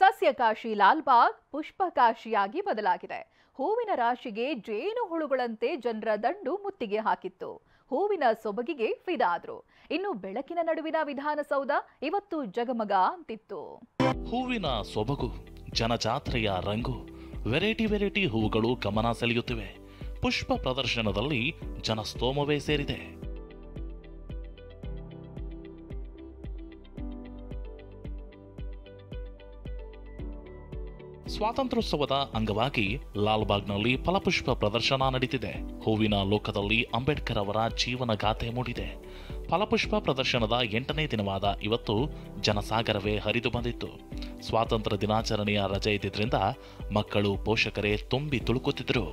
ಸಸ್ಯಕಾಶಿ ಲಾಲ್ಬಾಗ್ ಪುಷ್ಪಕಾಶಿಯಾಗಿ ಬದಲಾಗಿದೆ. ಹೂವಿನ ರಾಶಿಗೆ ಜೇನು ಹುಳುಗಳಂತೆ ಜನರ ದಂಡು ಮುತ್ತಿಗೆ ಹಾಕಿತ್ತು. ಹೂವಿನ ಸೊಬಗಿಗೆ ಫಿದಾದ್ರು. ಇನ್ನು ಬೆಳಕಿನ ನಡುವಿನ ವಿಧಾನಸೌಧ ಇವತ್ತು ಜಗಮಗ ಅಂತಿತ್ತು. ಹೂವಿನ ಸೊಬಗು, ಜನಜಾತ್ರೆಯ ರಂಗು, ವೆರೈಟಿ ಹೂವುಗಳು ಗಮನ ಸೆಳೆಯುತ್ತಿವೆ. ಪುಷ್ಪ ಪ್ರದರ್ಶನದಲ್ಲಿ ಜನಸ್ತೋಮವೇ ಸೇರಿದೆ. ಸ್ವಾತಂತ್ರ್ಯೋತ್ಸವದ ಅಂಗವಾಗಿ ಲಾಲ್ಬಾಗ್ನಲ್ಲಿ ಫಲಪುಷ್ಪ ಪ್ರದರ್ಶನ ನಡೆದಿದೆ. ಹೂವಿನ ಲೋಕದಲ್ಲಿ ಅಂಬೇಡ್ಕರ್ ಅವರ ಜೀವನಗಾಥೆ ಮೂಡಿದೆ. ಫಲಪುಷ್ಪ ಪ್ರದರ್ಶನದ 8ನೇ ದಿನವಾದ ಇವತ್ತು ಜನಸಾಗರವೇ ಹರಿದು ಬಂದಿತ್ತು. ಸ್ವಾತಂತ್ರ್ಯ ದಿನಾಚರಣೆಯ ರಜೆ ಇದ್ದಿದ್ರಿಂದ ಮಕ್ಕಳು, ಪೋಷಕರೇ ತುಂಬಿ ತುಳುಕುತ್ತಿದ್ದರು.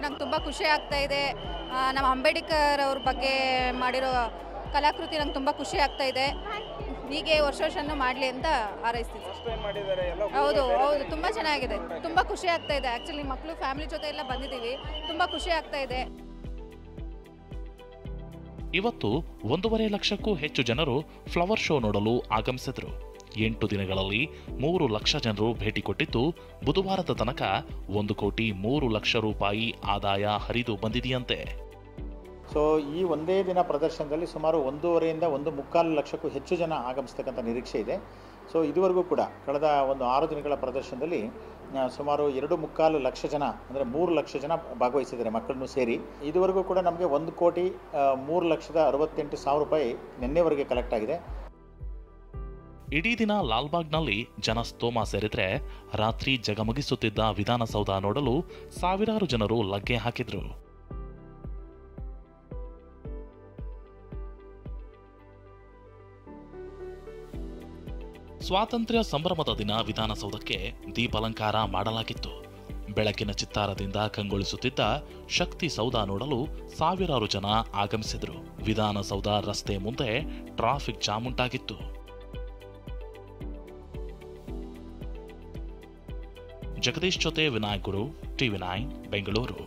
ನಂಗೆ ತುಂಬ ಖುಷಿ ಆಗ್ತಾ ಇದೆ. ನಮ್ಮ ಅಂಬೇಡ್ಕರ್ ಅವ್ರ ಬಗ್ಗೆ ಮಾಡಿರೋ ಕಲಾಕೃತಿ ನಂಗೆ ತುಂಬ ಖುಷಿ ಆಗ್ತಾ ಇದೆ. ಹೀಗೆ ವರ್ಷನೂ ಮಾಡಲಿ ಅಂತ ಹಾರೈಸ್ತೀವಿ. ಹೌದು, ತುಂಬ ಚೆನ್ನಾಗಿದೆ. ತುಂಬ ಖುಷಿ ಆಗ್ತಾ ಇದೆ. ಆ್ಯಕ್ಚುಲಿ ಮಕ್ಕಳು ಫ್ಯಾಮಿಲಿ ಜೊತೆ ಎಲ್ಲ ಬಂದಿದ್ದೀವಿ. ತುಂಬ ಖುಷಿ ಆಗ್ತಾ ಇದೆ. ಇವತ್ತು 1.5 ಲಕ್ಷಕ್ಕೂ ಹೆಚ್ಚು ಜನರು ಫ್ಲವರ್ ಶೋ ನೋಡಲು ಆಗಮಿಸಿದ್ರು. 8 ದಿನಗಳಲ್ಲಿ 3 ಲಕ್ಷ ಜನರು ಭೇಟಿ ಕೊಟ್ಟಿದ್ದು, ಬುಧವಾರದ ತನಕ 1,03,00,000 ರೂಪಾಯಿ ಆದಾಯ ಹರಿದು ಬಂದಿದೆಯಂತೆ. ಸೊ ಈ ಒಂದೇ ದಿನ ಪ್ರದರ್ಶನದಲ್ಲಿ ಸುಮಾರು 1.5 ರಿಂದ 1.25 ಲಕ್ಷಕ್ಕೂ ಹೆಚ್ಚು ಜನ ಆಗಮಿಸ್ತಕ್ಕಂಥ ನಿರೀಕ್ಷೆ ಇದೆ. ಸೊ ಇದುವರೆಗೂ ಕೂಡ ಕಳೆದ 6 ದಿನಗಳ ಪ್ರದರ್ಶನದಲ್ಲಿ ಸುಮಾರು 2.25 ಲಕ್ಷ ಜನ, ಅಂದರೆ 3 ಲಕ್ಷ ಜನ ಭಾಗವಹಿಸಿದ್ದಾರೆ, ಮಕ್ಕಳನ್ನು ಸೇರಿ. ಇದುವರೆಗೂ ಕೂಡ ನಮಗೆ 1,03,68,000 ರೂಪಾಯಿ ನಿನ್ನೆವರೆಗೆ ಕಲೆಕ್ಟ್ ಆಗಿದೆ. ಇಡೀ ದಿನ ಲಾಲ್ಬಾಗ್ನಲ್ಲಿ ಜನಸ್ತೋಮ ಸೇರಿದ್ರೆ, ರಾತ್ರಿ ಜಗಮಗಿಸುತ್ತಿದ್ದ ವಿಧಾನಸೌಧ ನೋಡಲು ಸಾವಿರಾರು ಜನರು ಲಗ್ಗೆ ಹಾಕಿದ್ರು. ಸ್ವಾತಂತ್ರ್ಯ ಸಂಭ್ರಮದ ದಿನ ವಿಧಾನಸೌಧಕ್ಕೆ ದೀಪಾಲಂಕಾರ ಮಾಡಲಾಗಿತ್ತು. ಬೆಳಕಿನ ಚಿತ್ತಾರದಿಂದ ಕಂಗೊಳಿಸುತ್ತಿದ್ದ ಶಕ್ತಿ ಸೌಧ ನೋಡಲು ಸಾವಿರಾರು ಜನ ಆಗಮಿಸಿದ್ರು. ವಿಧಾನಸೌಧ ರಸ್ತೆ ಮುಂದೆ ಟ್ರಾಫಿಕ್ ಜಾಮ್ ಉಂಟಾಗಿತ್ತು. ಜಗದೀಶ್ ಜೊತೆ ವಿನಾಯಕ್ ಗುರು, TV9 ಬೆಂಗಳೂರು.